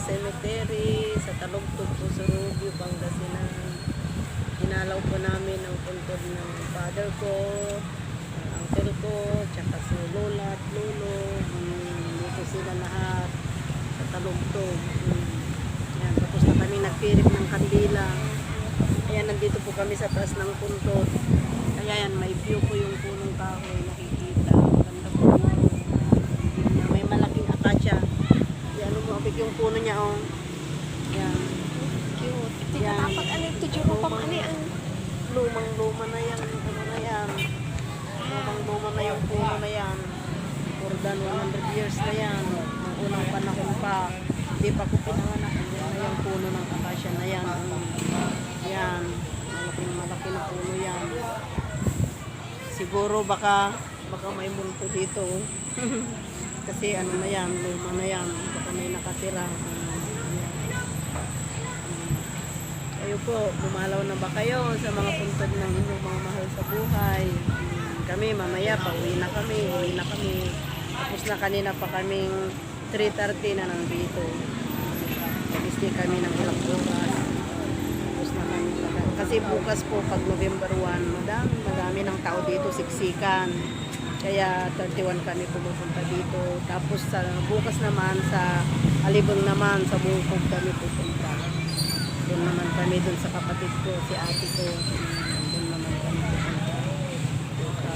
cemetery sa Talugtog po sa Rubio, Pangasinan. Dinalaw po namin ang puntod ng father ko, uncle ko, tsaka si lola at lolo. Dito sila lahat sa Talugtog. Yan, tapos na kami nagpirik ng kandila. Ayan, nandito po kami sa taas ng puntod. Kaya yan, may view po yung punong kahoy, nakikita. Ganda po. May malaking akasya. Yan, lumabig yung puno niya, oh. Yan. Cute. Hindi Yan. ka dapat ano ito, Juro pang ano yan. Lumang-luma na yan. Ano na yan? Lumang-luma na yung puno na yan. More than 100 years na yan. Ang unang panahon pa. Hindi pa ko pinanganak. Yan na yung puno ng akasya na yan. Yan. Malaking na puno yan. Siguro baka may multo dito. Kasi ano na yan, luma na yan. Baka may nakatira. Kayo po, bumalaw na ba kayo sa mga puntod ng inyong mga mahal sa buhay? Kami, mamaya, pauwi na kami. Uwi na kami. Tapos na kanina pa kaming 3:30 na nandito. Tapos di kami ng ilang oras. Tapos na kami. Kasi bukas po, pag November 1, madami ng tao dito, siksikan. Kaya 31 kami pumupunta dito. Tapos sa bukas naman, sa Alibong naman, sa Bungkog kami pupunta. Doon naman kami, doon sa kapatid ko, si ate ko. Doon naman kami pupunta.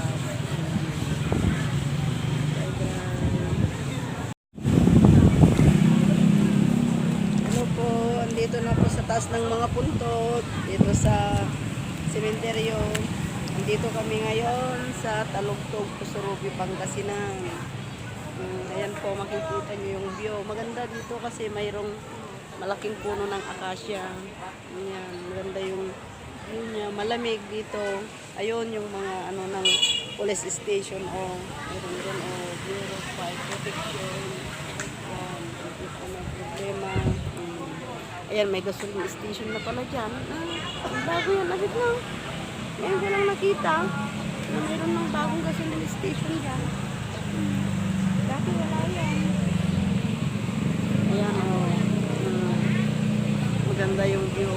Ano po, andito na po sa taas ng mga puntod. Dito sa sementeryo. Andito kami ngayon sa Talugtog, Pusurubi, Pangasinan. Ayan po, makikita nyo yung view. Maganda dito kasi mayroong malaking puno ng akasya. Ayan, maganda yung view niya. Malamig dito. Ayun yung mga ano ng police station o mayroon doon o Bureau of Fire Protection. Ayan, hindi po may problema. Ayan, may gasoline station na pala dyan. Ang bago yan, labit na. Ngayon ko lang nakita na mayroon ng bagong gasoline station dyan. Dati wala yan. Ayan o. Maganda yung view.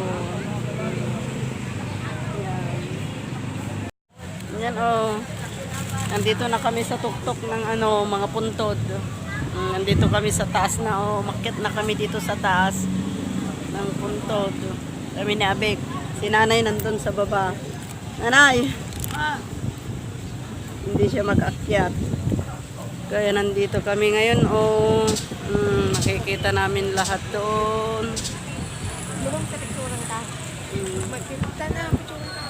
Ayan. Ayan o. Nandito na kami sa tuktok ng ano, mga puntod. Nandito kami sa taas na o. Umakyat na kami dito sa taas ng puntod. Kami ni Abek. Si nanay nandun sa baba. Nanay! Hindi siya mag-akyat. Kaya nandito kami ngayon. Nakikita namin lahat doon. Lubang sa picturean ka. Magkita na picturean ka.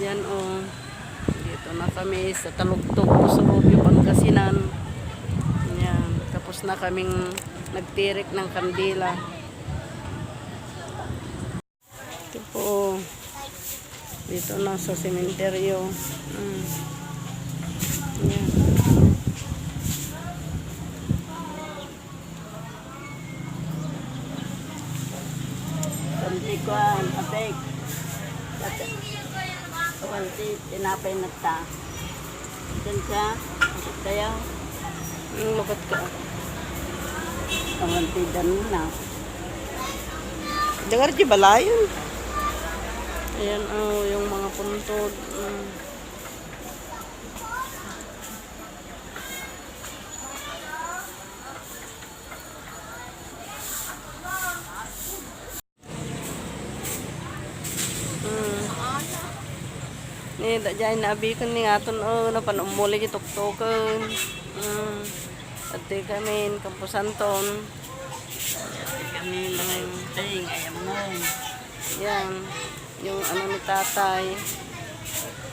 Yan o. Dito na kami sa Talugtog, Pusurubi, Pangasinan. Yan. Tapos na kaming nagtirik ng kandila. Ito po. Dito na sa sementeryo. Yan. Pantikuan, atek. Panti, tinapay na ta. Diyan siya. Bakit kayo? Lukat ka. Pamantidan na. Dagar di balayon. Ayan yung mga puntod. Ni dajay na abikon ni aton napanumuli gi tuktoken. Ate kami Kampusanton. Kami mga ting ayam mo. Yan. Yung ano ni tatay.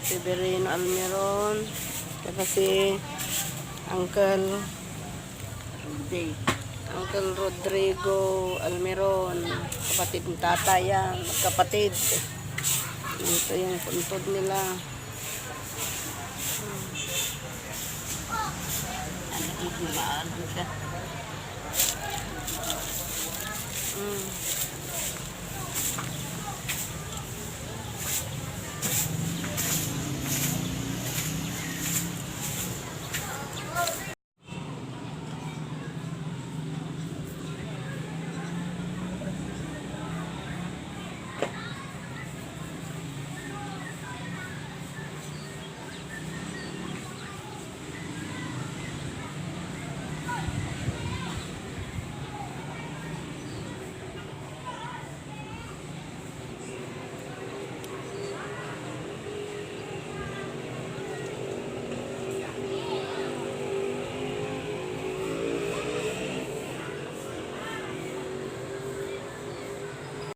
Si Berino Almiron. Kasi Uncle Rodrigo Almiron. Kapatid ng tatay yan. Magkapatid. Ito yung puntod nila. Ano ito ba?